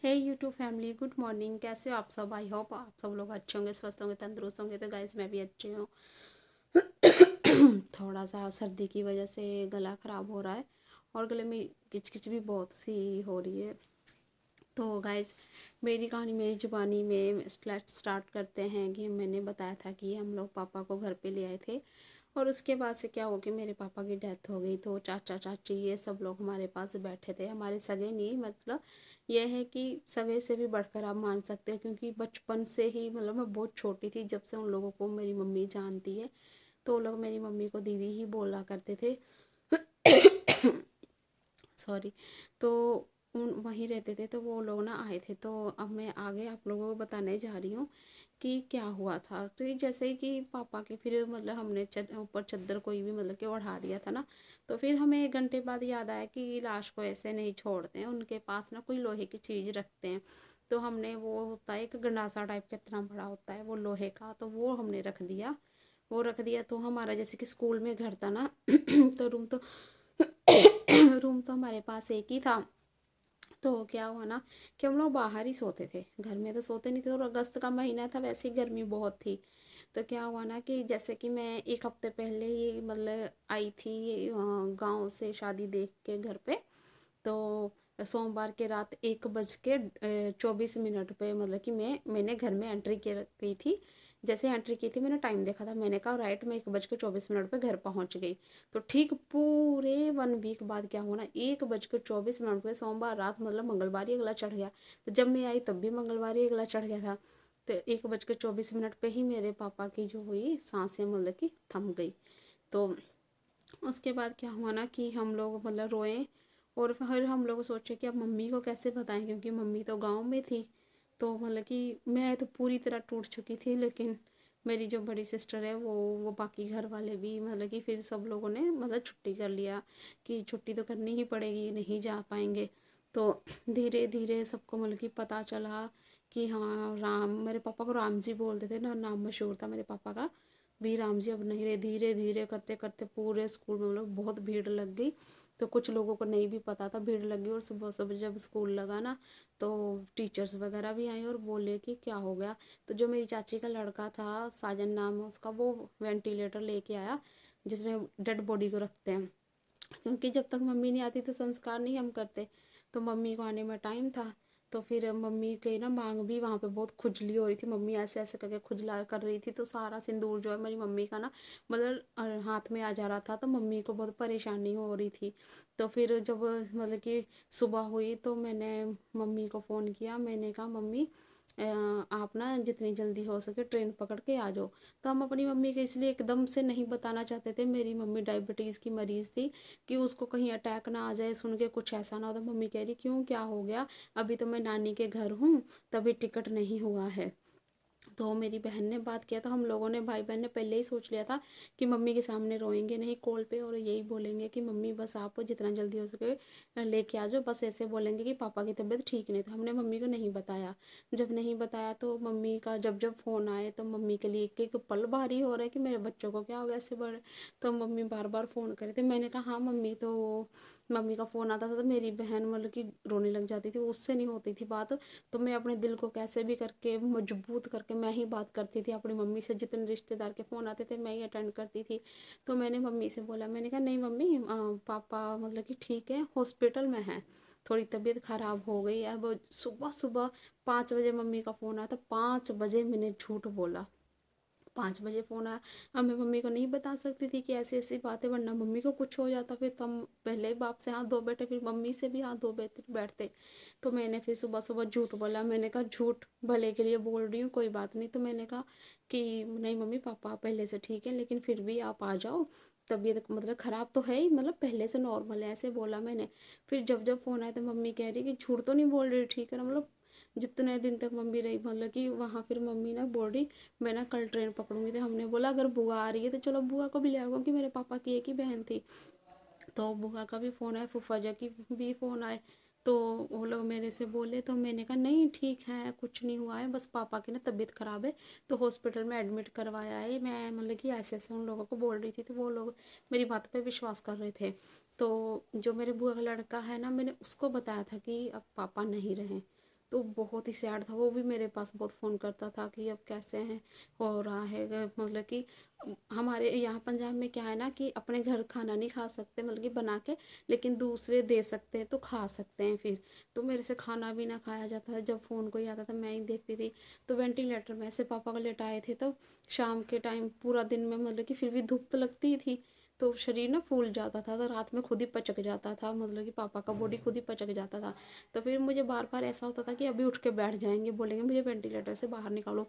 हे YouTube family, good morning. कैसे हो आप सब? आई होप आप सब लोग अच्छे होंगे, स्वस्थ होंगे, तंदुरुस्त होंगे। तो गाइस मैं भी अच्छी हूँ। थोड़ा सा सर्दी की वजह से गला ख़राब हो रहा है और गले में किचकिच भी बहुत सी हो रही है। तो गाइस मेरी कहानी मेरी ज़ुबानी में स्टार्ट करते हैं कि मैंने बताया था कि हम लोग पापा को घर पे ले आए थे और उसके बाद से क्या हो गया, मेरे पापा की डेथ हो गई। तो चाचा चाची ये सब लोग हमारे पास बैठे थे, हमारे सगे नहीं, मतलब यह है कि सगे से भी बढ़कर आप मान सकते हो, क्योंकि बचपन से ही, मतलब मैं बहुत छोटी थी जब से उन लोगों को मेरी मम्मी जानती है। तो वो लोग मेरी मम्मी को दीदी ही बोला करते थे। सॉरी। तो उन वहीं रहते थे, तो वो लोग ना आए थे। तो अब मैं आगे आप लोगों को बताने जा रही हूँ कि क्या हुआ था। तो ये जैसे ही कि पापा के फिर मतलब हमने ऊपर चादर कोई भी मतलब कि ओढ़ा दिया था ना, तो फिर हमें 1 घंटे बाद याद आया कि लाश को ऐसे नहीं छोड़ते हैं, उनके पास ना कोई लोहे की चीज़ रखते हैं। तो हमने, वो होता है एक गंडासा टाइप का, इतना बड़ा होता है वो लोहे का, तो वो हमने रख दिया। वो रख दिया तो हमारा जैसे कि स्कूल में घर था ना, तो रूम तो हमारे पास एक ही था। तो क्या हुआ ना कि हम लोग बाहर ही सोते थे, घर में तो सोते नहीं थे। और अगस्त का महीना था, वैसे ही गर्मी बहुत थी। तो क्या हुआ ना कि जैसे कि मैं 1 हफ्ते पहले ही मतलब आई थी गांव से शादी देख के घर पे। तो सोमवार के रात 1 बज के 24 मिनट पे मतलब कि मैंने घर में एंट्री की थी। जैसे एंट्री की थी, मैंने टाइम देखा था, मैंने कहा राइट मैं 1 बज के 24 मिनट पे घर पहुंच गई। तो ठीक पूरे 1 वीक बाद क्या हुआ ना, 1 बज के 24 मिनट पे सोमवार रात, मतलब मंगलवार ही अगला चढ़ गया। तो जब मैं आई तब भी मंगलवार ही अगला चढ़ गया था। तो 1 बज के 24 मिनट पे ही मेरे पापा की जो हुई सांसें मतलब कि थम गई। तो उसके बाद क्या हुआ ना कि हम लोग मतलब रोए। और फिर हम लोग सोचे कि अब मम्मी को कैसे बताएं, क्योंकि मम्मी तो गांव में थी। तो मतलब कि मैं तो पूरी तरह टूट चुकी थी, लेकिन मेरी जो बड़ी सिस्टर है वो बाकी घर वाले भी, मतलब कि फिर सब लोगों ने मतलब छुट्टी कर लिया कि छुट्टी तो करनी ही पड़ेगी, नहीं जा पाएंगे। तो धीरे धीरे सबको मतलब कि पता चला कि हाँ राम, मेरे पापा को राम जी बोलते थे ना, नाम मशहूर था मेरे पापा का, भी राम जी अब नहीं रहे। धीरे धीरे करते करते पूरे स्कूल में मतलब बहुत भीड़ लग गई। तो कुछ लोगों को नहीं भी पता था, भीड़ लगी। और सुबह सुबह जब स्कूल लगा ना, तो टीचर्स वगैरह भी आए और बोले कि क्या हो गया। तो जो मेरी चाची का लड़का था, साजन नाम है उसका, वो वेंटिलेटर लेके आया जिसमें डेड बॉडी को रखते हैं, क्योंकि जब तक मम्मी नहीं आती तो संस्कार नहीं हम करते। तो मम्मी को आने में टाइम था। तो फिर मम्मी के ना मांग भी वहाँ पे बहुत खुजली हो रही थी, मम्मी ऐसे ऐसे करके खुजला कर रही थी। तो सारा सिंदूर जो है मेरी मम्मी का ना, मतलब हाथ में आ जा रहा था। तो मम्मी को बहुत परेशानी हो रही थी। तो फिर जब मतलब कि सुबह हुई तो मैंने मम्मी को फ़ोन किया, मैंने कहा मम्मी आप ना जितनी जल्दी हो सके ट्रेन पकड़ के आ जाओ। तो हम अपनी मम्मी को इसलिए एकदम से नहीं बताना चाहते थे, मेरी मम्मी डायबिटीज़ की मरीज़ थी, कि उसको कहीं अटैक ना आ जाए, सुन के कुछ ऐसा ना हो। तो मम्मी कह रही क्यों, क्या हो गया? अभी तो मैं नानी के घर हूँ, तभी टिकट नहीं हुआ है। तो मेरी बहन ने बात किया, तो हम लोगों ने, भाई बहन ने पहले ही सोच लिया था कि मम्मी के सामने रोएंगे नहीं कॉल पे, और यही बोलेंगे कि मम्मी बस आप जितना जल्दी हो सके लेके आ जाओ, बस ऐसे बोलेंगे कि पापा की तबीयत ठीक नहीं। तो हमने मम्मी को नहीं बताया। जब नहीं बताया तो मम्मी का जब जब फ़ोन आए तो मम्मी के लिए एक एक पल भारी हो रहा है कि मेरे बच्चों को क्या हो गया ऐसे बड़े। तो मम्मी बार बार फ़ोन करे थे, मैंने कहा हाँ मम्मी। तो मम्मी का फ़ोन आता था तो मेरी बहन मतलब कि रोने लग जाती थी, उससे नहीं होती थी बात। तो मैं अपने दिल को कैसे भी करके मजबूत करके मैं ही बात करती थी अपनी मम्मी से, जितने रिश्तेदार के फ़ोन आते थे मैं ही अटेंड करती थी। तो मैंने मम्मी से बोला, मैंने कहा नहीं मम्मी, पापा मतलब कि ठीक है, हॉस्पिटल में है, थोड़ी तबीयत ख़राब हो गई। अब सुबह सुबह 5 बजे मम्मी का फ़ोन आया, तो 5 बजे मैंने झूठ बोला। 5 बजे फ़ोन आया। अब मैं मम्मी को नहीं बता सकती थी कि ऐसी ऐसी बातें, वरना मम्मी को कुछ हो जाता, फिर तुम पहले ही बाप से हाथ धो बैठे, फिर मम्मी से भी हाथ धो बैठते। तो मैंने फिर सुबह सुबह झूठ बोला। मैंने कहा झूठ भले के लिए बोल रही हूँ, कोई बात नहीं। तो मैंने कहा कि नहीं मम्मी, पापा पहले से ठीक है, लेकिन फिर भी आप आ जाओ, तबीयत मतलब ख़राब तो है ही, मतलब पहले से नॉर्मल है, ऐसे बोला मैंने। फिर जब जब फ़ोन आया तो मम्मी कह रही कि झूठ तो नहीं बोल रही, ठीक है ना, मतलब जितने दिन तक मम्मी रही मतलब कि वहाँ, फिर मम्मी ना बोल रही मैं ना कल ट्रेन पकड़ूंगी। तो हमने बोला अगर बुआ आ रही है तो चलो बुआ को भी ले आओ, क्योंकि मेरे पापा की एक ही बहन थी। तो बुआ का भी फ़ोन आया, फूफा जी की भी फ़ोन आए। तो वो लोग मेरे से बोले, तो मैंने कहा नहीं ठीक है, कुछ नहीं हुआ है, बस पापा की ना तबीयत ख़राब है, तो हॉस्पिटल में एडमिट करवाया है। मैं मतलब कि ऐसे ऐसे उन लोगों को बोल रही थी, तो वो लोग मेरी बात पे विश्वास कर रहे थे। तो जो मेरे बुआ का लड़का है ना, मैंने उसको बताया था कि अब पापा नहीं रहे। तो बहुत ही सैड था। वो भी मेरे पास बहुत फ़ोन करता था कि अब कैसे हैं, हो रहा है। मतलब कि हमारे यहाँ पंजाब में क्या है ना कि अपने घर खाना नहीं खा सकते मतलब कि बना के, लेकिन दूसरे दे सकते हैं तो खा सकते हैं। फिर तो मेरे से खाना भी ना खाया जाता था, जब फ़ोन कोई आता था मैं ही देखती थी। तो वेंटिलेटर में से पापा को लेटाए थे, तो शाम के टाइम पूरा दिन में मतलब कि फिर भी धूप तो लगती ही थी, तो शरीर ना फूल जाता था, तो रात में खुद ही पचक जाता था, मतलब कि पापा का बॉडी खुद ही पचक जाता था। तो फिर मुझे बार बार ऐसा होता था कि अभी उठ के बैठ जाएंगे, बोलेंगे मुझे वेंटिलेटर से बाहर निकालो।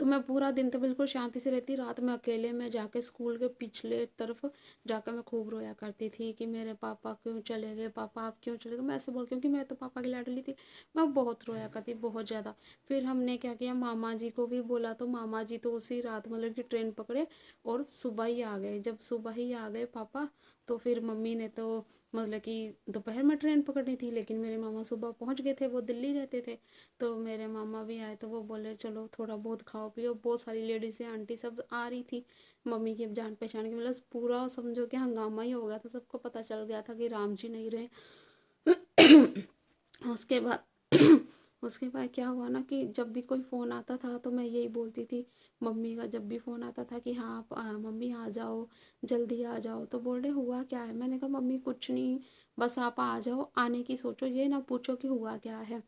तो मैं पूरा दिन तो बिल्कुल शांति से रहती, रात में अकेले में जाके स्कूल के पिछले तरफ जाकर मैं खूब रोया करती थी कि मेरे पापा क्यों चले गए, पापा आप क्यों चले गए, मैं ऐसे बोल, क्योंकि मैं तो पापा की लाडली थी। मैं बहुत रोया करती, बहुत ज़्यादा। फिर हमने क्या किया, मामा जी को भी बोला, तो मामा जी तो उसी रात मतलब कि ट्रेन पकड़े और सुबह ही आ गए। जब सुबह ही आ गए पापा, तो फिर मम्मी ने तो मतलब कि दोपहर में ट्रेन पकड़नी थी, लेकिन मेरे मामा सुबह पहुंच गए थे, वो दिल्ली रहते थे। तो मेरे मामा भी आए, तो वो बोले चलो थोड़ा बहुत खाओ पियो। बहुत सारी लेडीज़ें आंटी सब आ रही थी, मम्मी की जान पहचान की, मतलब पूरा समझो कि हंगामा ही हो गया था। सबको पता चल गया था कि राम जी नहीं रहे। उसके बाद उसके बाद क्या हुआ ना कि जब भी कोई फ़ोन आता था तो मैं यही बोलती थी मम्मी का, जब भी फ़ोन आता था कि हाँ आप मम्मी आ जाओ, जल्दी आ जाओ। तो बोल रहे हुआ क्या है, मैंने कहा मम्मी कुछ नहीं, बस आप आ जाओ, आने की सोचो, ये ना पूछो कि हुआ क्या है।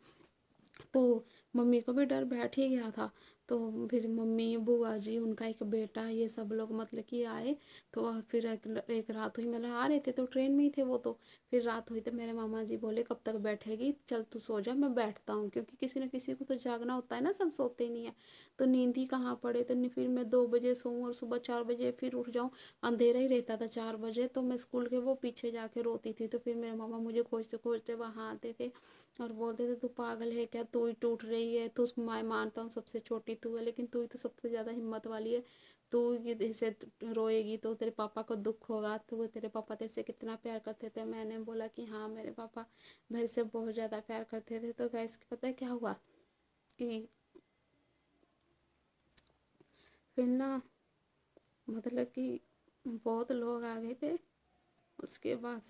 तो मम्मी को भी डर बैठ ही गया था। तो फिर मम्मी, बुआ जी, उनका एक बेटा, ये सब लोग मतलब कि आए। तो फिर एक रात हुई, मतलब आ रहे थे तो ट्रेन में ही थे वो। तो फिर रात हुई तो मेरे मामा जी बोले कब तक बैठेगी, चल तू सो जा, मैं बैठता हूँ, क्योंकि किसी न किसी को तो जागना होता है ना, सब सोते नहीं है। तो नींद ही कहाँ पड़े, तो नहीं, फिर मैं 2 बजे सोऊं और सुबह 4 बजे फिर उठ जाऊँ। अंधेरा ही रहता था 4 बजे, तो मैं स्कूल के वो पीछे जाके रोती थी। तो फिर मेरे मामा मुझे खोजते खोजते वहाँ आते थे और बोलते थे तू पागल है क्या, तू ही टूट रही है, तू, मैं मानता हूँ सबसे छोटी तू है, लेकिन तू ही तो सबसे ज़्यादा हिम्मत वाली है। तू ये ऐसे रोएगी तो तेरे पापा को दुख होगा, तो वो तेरे पापा तेरे से कितना प्यार करते थे। मैंने बोला कि हाँ मेरे पापा मेरे से बहुत ज़्यादा प्यार करते थे। तो गैस पता है क्या हुआ कि फिर ना मतलब कि बहुत लोग आ गए थे। उसके बाद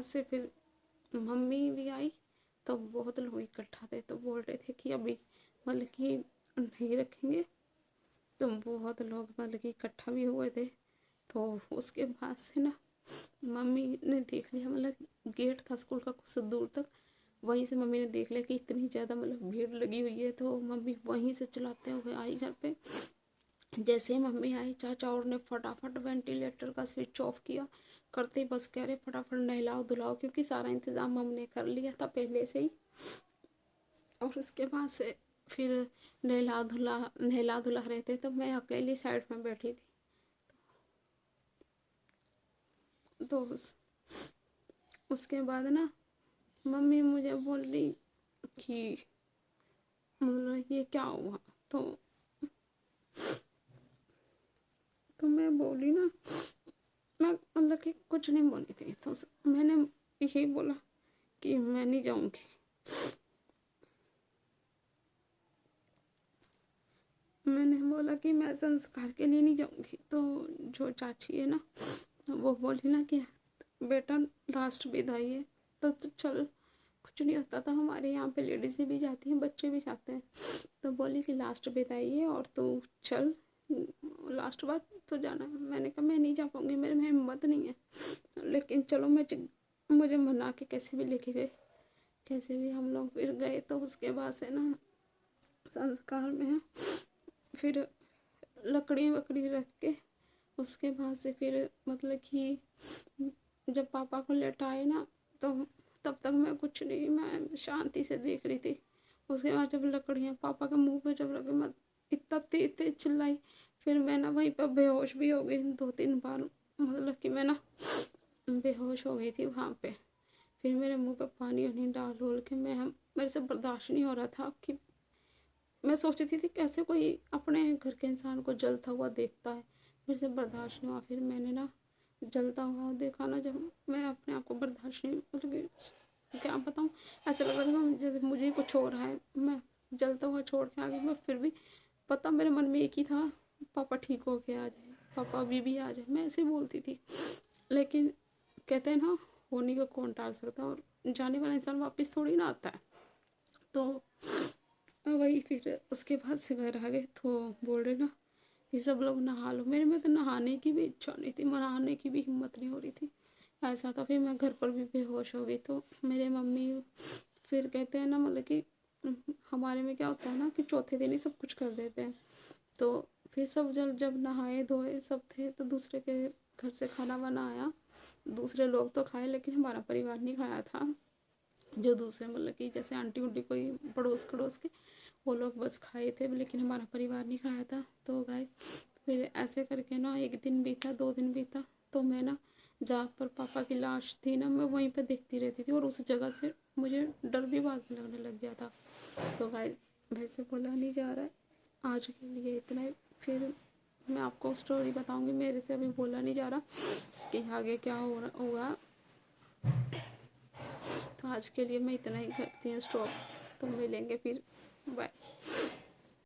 से फिर मम्मी भी आई, तो बहुत लोग इकट्ठा थे, तो बोल रहे थे कि अभी मतलब कि नहीं रखेंगे। तो बहुत लोग मतलब कि इकट्ठा भी हुए थे। तो उसके बाद से ना मम्मी ने देख लिया, मतलब गेट था स्कूल का कुछ दूर तक, वहीं से मम्मी ने देख लिया कि इतनी ज़्यादा मतलब भीड़ लगी हुई है। तो मम्मी वहीं से चलाते हुए आई घर पे। जैसे ही मम्मी आई, चाचा और ने फटाफट वेंटिलेटर का स्विच ऑफ किया, करते ही बस कह रहे फटाफट नहलाओ धुलाओ, क्योंकि सारा इंतज़ाम हमने कर लिया था पहले से ही। और उसके बाद से फिर नहला धुला रहे थे, तो मैं अकेली साइड में बैठी थी। तो उसके बाद ना मम्मी मुझे बोल रही कि मतलब ये क्या हुआ। तो तो मैं बोली ना, मैं मतलब कि कुछ नहीं बोली थी। तो मैंने यही बोला कि मैं नहीं जाऊंगी। मैंने बोला कि मैं संस्कार के लिए नहीं जाऊंगी। तो जो चाची है ना, वो बोली ना कि बेटा लास्ट विदाई है, तो चल, कुछ नहीं होता था, हमारे यहाँ पे लेडीज़ें भी जाती हैं, बच्चे भी जाते हैं। तो बोली कि लास्ट विदाई है और तू चल, लास्ट बार तो जाना है। मैंने कहा मैं नहीं जा पाऊँगी, मेरे में हिम्मत नहीं है, लेकिन चलो मुझे मना के कैसे भी लेके गए। कैसे भी हम लोग फिर गए। तो उसके बाद से ना संस्कार में फिर लकड़ी वकड़ी रख के, उसके बाद से फिर मतलब कि जब पापा को लेटाए ना, तो तब तक मैं कुछ नहीं, मैं शांति से देख रही थी। उसके बाद जब लकड़ियाँ पापा के मुंह पे जब लगे, मैं इतना तेज तेज चिल्लाई। फिर मैं ना वहीं पर बेहोश भी हो गई 2-3 बार, मतलब कि मैं ना बेहोश हो गई थी वहाँ पे। फिर मेरे मुंह पे पानी वानी डाल उल के मेरे से बर्दाश्त नहीं हो रहा था कि मैं सोचती थी कैसे कोई अपने घर के इंसान को जलता हुआ देखता है। मेरे से बर्दाश्त नहीं हुआ, फिर मैंने ना जलता हुआ देखा ना, जब मैं अपने आप को बर्दाश्त नहीं, मतलब कि क्या बताऊँ, ऐसा लग रहा था जैसे मुझे कुछ हो रहा है। मैं जलता हुआ छोड़ के आ गई। मैं फिर भी पता मेरे मन में एक ही था, पापा ठीक हो के आ जाए, पापा अभी भी आ जाए, मैं ऐसे बोलती थी। लेकिन कहते हैं ना, होने को कौन टाल सकता है, और जाने वाला इंसान वापस थोड़ी ना आता है। तो वही फिर उसके बाद से घर आ गए तो बोल रहे ना कि सब लोग नहा लो। मेरे में तो नहाने की भी इच्छा नहीं थी, नहाने की भी हिम्मत नहीं हो रही थी, ऐसा था। फिर मैं घर पर भी बेहोश हो गई। तो मेरे मम्मी फिर कहते हैं ना, मतलब कि हमारे में क्या होता है ना कि चौथे दिन ही सब कुछ कर देते हैं। तो फिर सब जब जब नहाए धोए सब थे तो दूसरे के घर से खाना वाना आया। दूसरे लोग तो खाए लेकिन हमारा परिवार नहीं खाया था। जो दूसरे मतलब कि जैसे आंटी उंटी कोई पड़ोस खड़ोस के, वो लोग बस खाए थे, लेकिन हमारा परिवार नहीं खाया था। तो गाइस फिर ऐसे करके ना एक दिन बीता, 2 दिन बीता, तो मैं ना जहाँ पर पापा की लाश थी ना, मैं वहीं पर देखती रहती थी, और उस जगह से मुझे डर भी बाद में लगने लग गया था। तो गाइस वैसे बोला नहीं जा रहा है, आज के लिए इतना ही। फिर मैं आपको स्टोरी बताऊंगी, मेरे से अभी बोला नहीं जा रहा कि आगे क्या हो रहा होगा। तो आज के लिए मैं इतना ही करती हूँ स्टॉप। तो मिलेंगे फिर, बाय।